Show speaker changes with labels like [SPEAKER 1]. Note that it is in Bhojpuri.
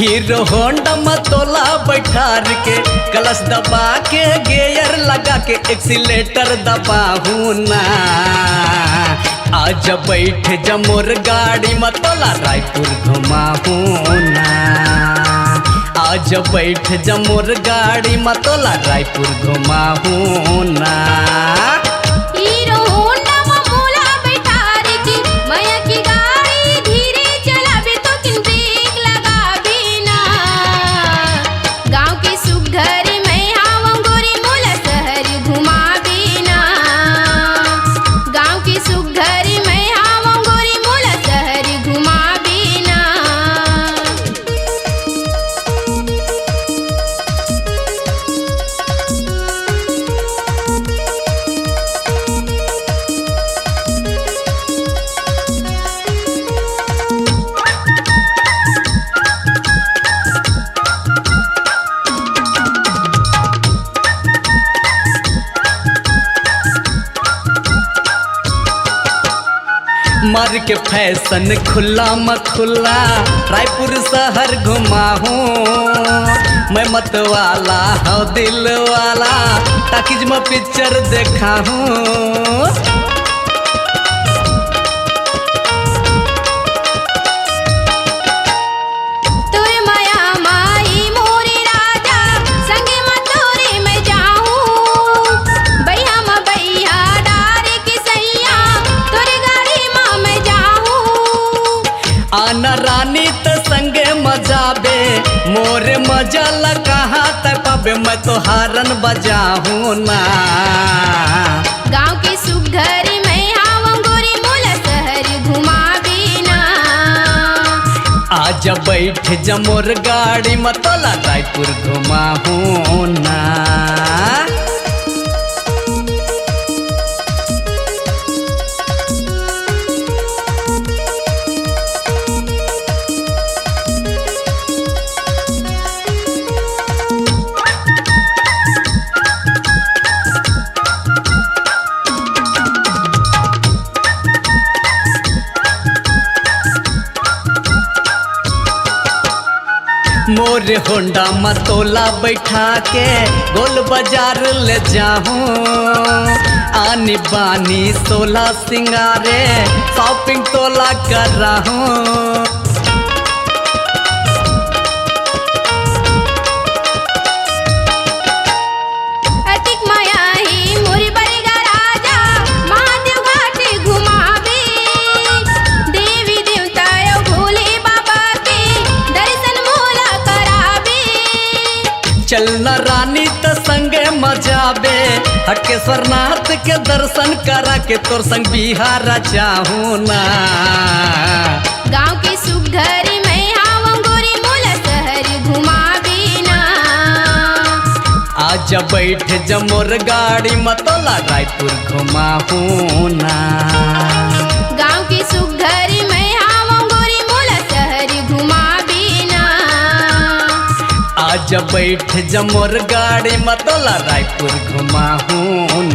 [SPEAKER 1] हीरो होंडा मतोला बैठार के कलश दबा के गेयर लगा के एक्सीलेटर दबाहू ना। आज बैठ जमोर गाड़ी मतोला रायपुर घुमाहू ना। आज बैठ जमोर गाड़ी मतोला रायपुर घुमाहू ना। मार के फैशन खुला मखुला रायपुर शहर घुमाहूँ। मैं मत वाला हूँ दिल वाला टाकिज में पिक्चर देखा हूँ। आना रानी तो संगे मजाबे मोरे मजा लगा तबे मैं तो हारन बजाहूँ ना।
[SPEAKER 2] गाँव की सुघरी में आऊँ गोरी मोला शहर घुमाबी ना।
[SPEAKER 1] आज बैठ जमोर गाड़ी मतोला रायपुर घुमाहूँ ना। मोर होंडा मतोला बैठा के गोल बाजार ले जाऊं। आनी बानी सोला सिंगारे शॉपिंग तोला कर रहा हूँ। चलना रानी तो संगे मजाबे हटकेश्वर नाथ के दर्शन करा के तोर संग बिहार चाहूँ ना।
[SPEAKER 2] गाँव की सुघरी में आऊँ गोरी मोला शहर घुमाबी ना।
[SPEAKER 1] आज बैठ जमोर गाड़ी मतोला रायपुर घुमाहूँ ना।
[SPEAKER 2] गाँव की सुघरी में आऊँ गोरी मोला शहर घुमाबी ना।
[SPEAKER 1] आज बैठ जमोर गाड़ी मतोला रायपुर घुमाहूँ।